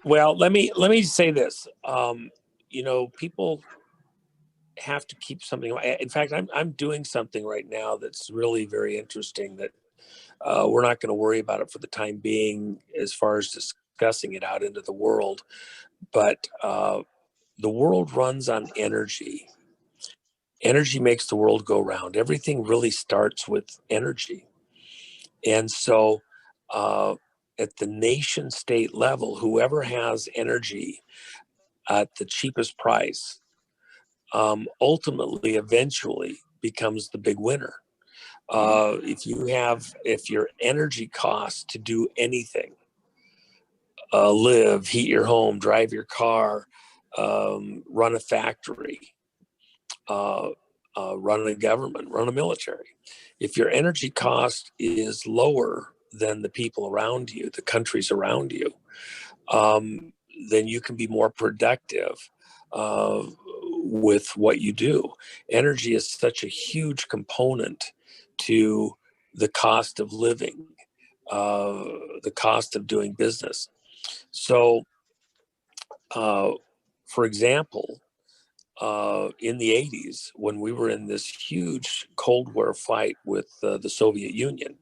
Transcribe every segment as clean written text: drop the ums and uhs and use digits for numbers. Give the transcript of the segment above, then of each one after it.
Well, let me say this. People have to keep something. In fact, I'm doing something right now that's really very interesting. That we're not going to worry about it for the time being, as far as discussing it out into the world. But the world runs on energy. Energy makes the world go round. Everything really starts with energy, and so. At the nation state level, whoever has energy at the cheapest price ultimately, eventually, becomes the big winner. If your energy costs to do anything, live, heat your home, drive your car, run a factory, uh, run a government, run a military. If your energy cost is lower than the people around you, the countries around you, then you can be more productive with what you do. Energy is such a huge component to the cost of living, the cost of doing business. So, for example, in the 80s, when we were in this huge Cold War fight with the Soviet Union,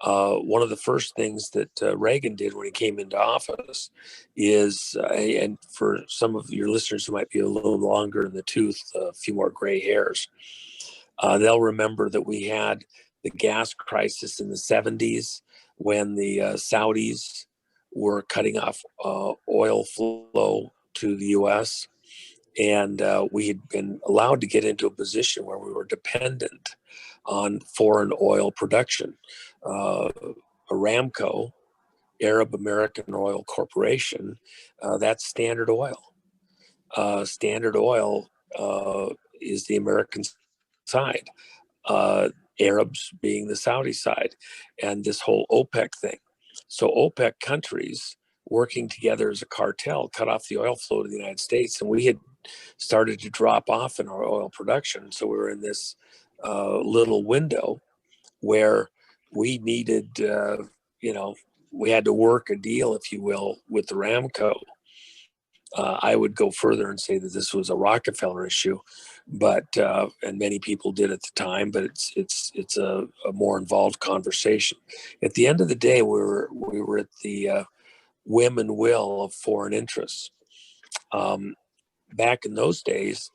one of the first things that Reagan did when he came into office is, and for some of your listeners who might be a little longer in the tooth, a few more gray hairs, they'll remember that we had the gas crisis in the 70s when the Saudis were cutting off oil flow to the U.S. And we had been allowed to get into a position where we were dependent on foreign oil production. Aramco, Arab American Oil Corporation, that's Standard Oil. Standard Oil is the American side, Arabs being the Saudi side, and this whole OPEC thing. So OPEC countries working together as a cartel cut off the oil flow to the United States, and we had started to drop off in our oil production. So we were in this little window where we needed, we had to work a deal, if you will, with Aramco. I would go further and say that this was a Rockefeller issue, but and many people did at the time. But it's a more involved conversation. At the end of the day, we were at the whim and will of foreign interests. Back in those days,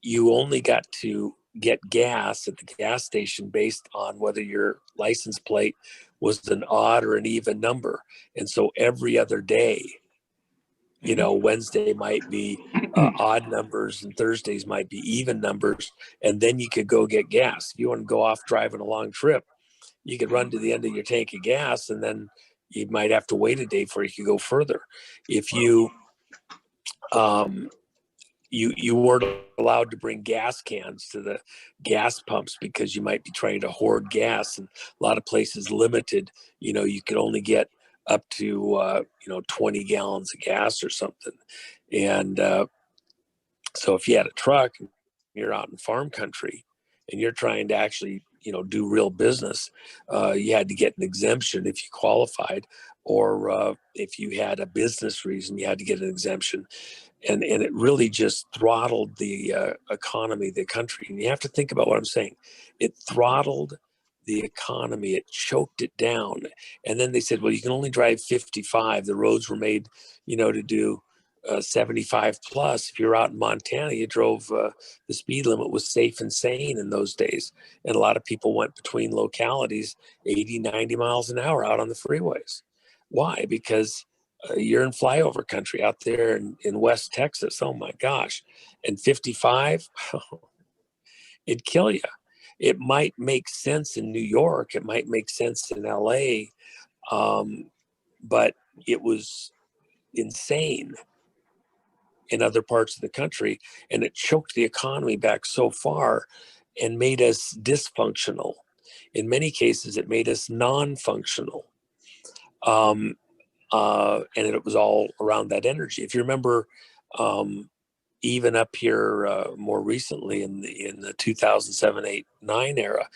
you only got to get gas at the gas station based on whether your license plate was an odd or an even number. And so every other day, Wednesday might be odd numbers and Thursdays might be even numbers. And then you could go get gas. If you want to go off driving a long trip, you could run to the end of your tank of gas, and then you might have to wait a day before you could go further. If you you weren't allowed to bring gas cans to the gas pumps because you might be trying to hoard gas, and a lot of places limited, you could only get up to 20 gallons of gas or something. And so if you had a truck and you're out in farm country and you're trying to actually do real business, you had to get an exemption if you qualified, or if you had a business reason, you had to get an exemption. And it really just throttled the economy of the country. And you have to think about what I'm saying. It throttled the economy. It choked it down. And then they said, well, you can only drive 55. The roads were made, to do 75 plus. If you're out in Montana, you drove, the speed limit was safe and sane in those days. And a lot of people went between localities 80, 90 miles an hour out on the freeways. Why? Because you're in flyover country out there in West Texas. Oh my gosh. And 55, it'd kill you. It might make sense in New York. It might make sense in LA. But it was insane in other parts of the country. And it choked the economy back so far and made us dysfunctional. In many cases, it made us non-functional. And it was all around that energy. If you remember, even up here more recently in the 2007, 8, 9 era,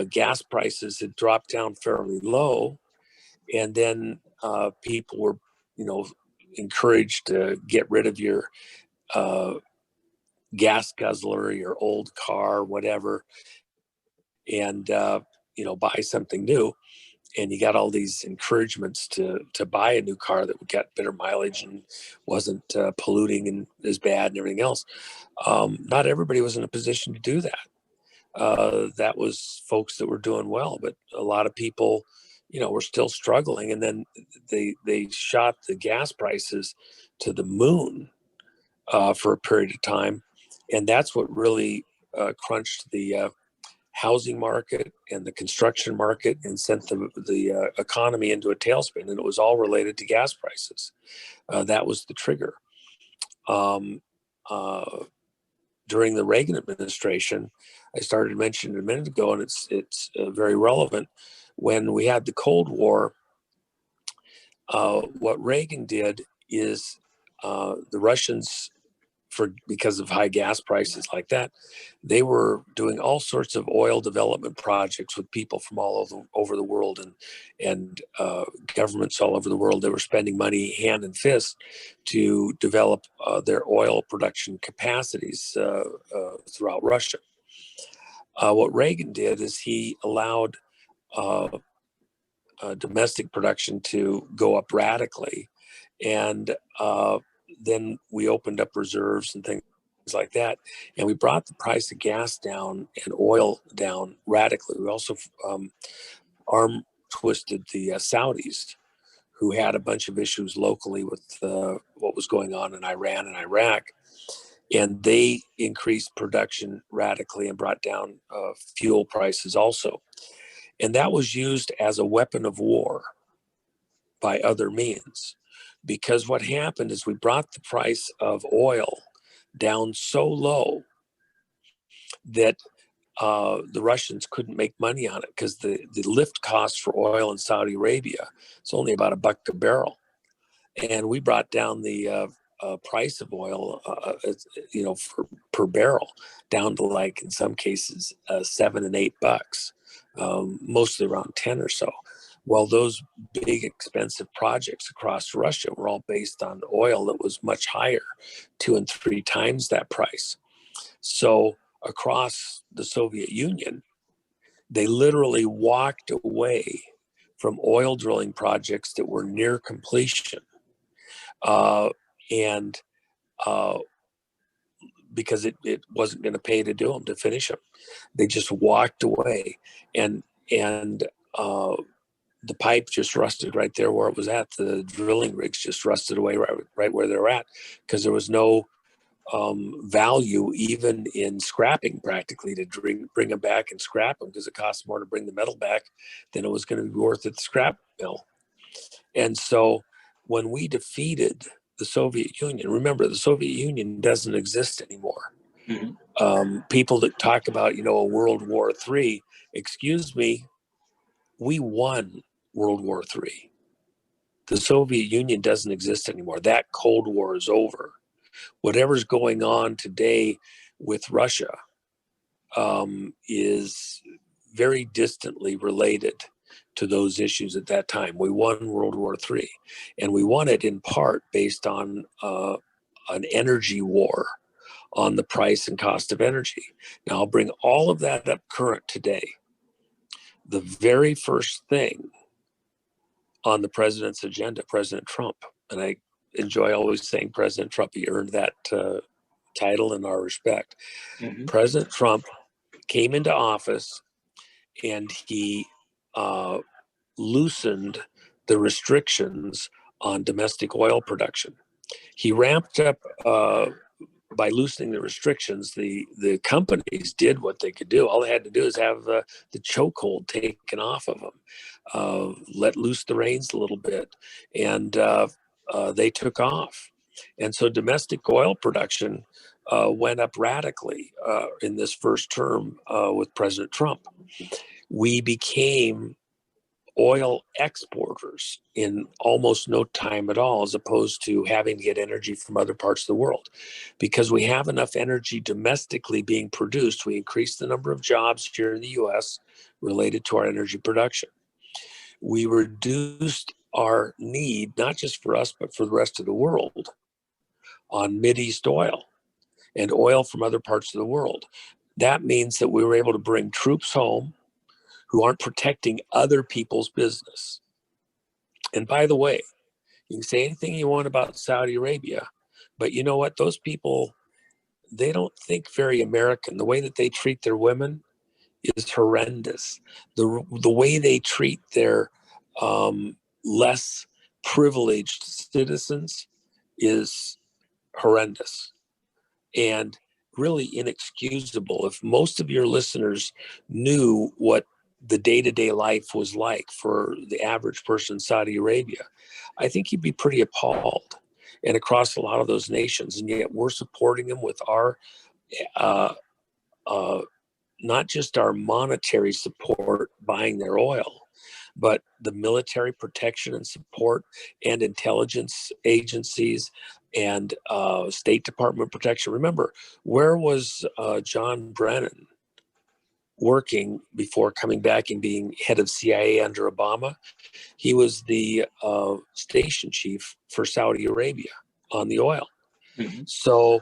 gas prices had dropped down fairly low, And then people were, encouraged to get rid of your gas guzzler, or your old car, whatever, and buy something new. And you got all these encouragements to buy a new car that got better mileage and wasn't polluting and as bad and everything else. Not everybody was in a position to do that. That was folks that were doing well, but a lot of people, were still struggling. And then they shot the gas prices to the moon for a period of time, and that's what really crunched the housing market and the construction market and sent the economy into a tailspin. And it was all related to gas prices. That was the trigger. Um, During the Reagan administration, I started mentioning a minute ago, and it's very relevant. When we had the Cold War, what Reagan did is the Russians, because of high gas prices like that, they were doing all sorts of oil development projects with people from all over the world, and governments all over the world. They were spending money hand and fist to develop their oil production capacities throughout Russia. What Reagan did is he allowed domestic production to go up radically, and then we opened up reserves and things like that, and we brought the price of gas down and oil down radically. We also arm twisted the Saudis, who had a bunch of issues locally with what was going on in Iran and Iraq, and they increased production radically and brought down fuel prices also. And that was used as a weapon of war by other means. Because what happened is we brought the price of oil down so low that the Russians couldn't make money on it, because the lift cost for oil in Saudi Arabia is only about $1 a barrel. And we brought down the price of oil, per barrel down to, like, in some cases, $7 and $8, mostly around 10 or so. Well, those big expensive projects across Russia were all based on oil that was much higher, 2 and 3 times that price. So across the Soviet Union, they literally walked away from oil drilling projects that were near completion. And because it wasn't going to pay to do them, to finish them, they just walked away, and the pipe just rusted right there where it was at. The drilling rigs just rusted away right where they were at, because there was no value even in scrapping, practically, to bring them back and scrap them, because it costs more to bring the metal back than it was going to be worth at the scrap mill. And so when we defeated the Soviet Union, remember, the Soviet Union doesn't exist anymore. Mm-hmm. People that talk about, a World War III, excuse me, we won World War III. The Soviet Union doesn't exist anymore. That Cold War is over. Whatever's going on today with Russia is very distantly related to those issues at that time. We won World War III, and we won it in part based on an energy war on the price and cost of energy. Now, I'll bring all of that up current today. The very first thing on the president's agenda, President Trump, and I enjoy always saying President Trump, he earned that title and our respect. Mm-hmm. President Trump came into office, and he loosened the restrictions on domestic oil production. He ramped up, by loosening the restrictions, the companies did what they could do. All they had to do is have the chokehold taken off of them, let loose the reins a little bit, and they took off. And so domestic oil production went up radically in this first term with President Trump. We became oil exporters in almost no time at all, as opposed to having to get energy from other parts of the world. Because we have enough energy domestically being produced, we increased the number of jobs here in the U.S. related to our energy production. we reduced our need, not just for us, but for the rest of the world, on Mideast oil and oil from other parts of the world. That means that we were able to bring troops home who aren't protecting other people's business. And by the way, you can say anything you want about Saudi Arabia, but you know what? Those people, they don't think very American. The way that they treat their women is horrendous. The way they treat their less privileged citizens is horrendous and really inexcusable. If most of your listeners knew what the day-to-day life was like for the average person in Saudi Arabia, I think you'd be pretty appalled. And across a lot of those nations, and yet we're supporting them with our uh, not just our monetary support buying their oil, but the military protection and support and intelligence agencies and State Department protection. Remember, where was John Brennan working before coming back and being head of CIA under Obama? He was the station chief for Saudi Arabia on the oil. Mm-hmm. So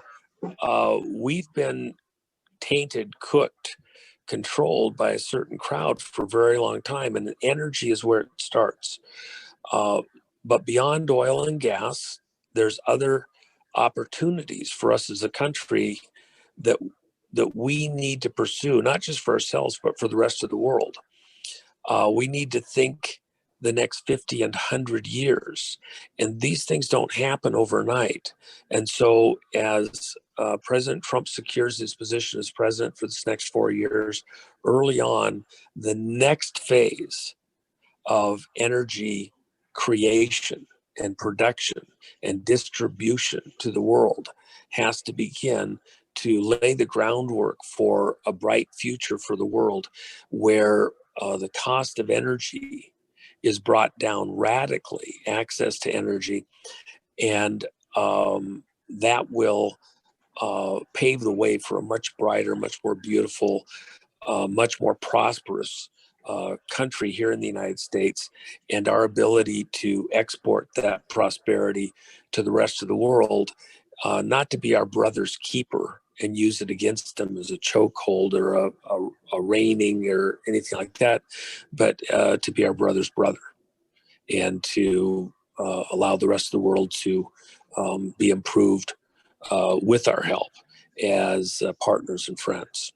we've been tainted, cooked, controlled by a certain crowd for a very long time, and energy is where it starts. But beyond oil and gas, there's other opportunities for us as a country that we need to pursue, not just for ourselves, but for the rest of the world. We need to think the next 50 and 100 years. And these things don't happen overnight. And so as President Trump secures his position as president for this next 4 years, early on, the next phase of energy creation and production and distribution to the world has to begin to lay the groundwork for a bright future for the world where the cost of energy is brought down radically, access to energy, and that will pave the way for a much brighter, much more beautiful, much more prosperous country here in the United States, and our ability to export that prosperity to the rest of the world, not to be our brother's keeper and use it against them as a chokehold or a reining or anything like that, but to be our brother's brother and to allow the rest of the world to be improved with our help as partners and friends.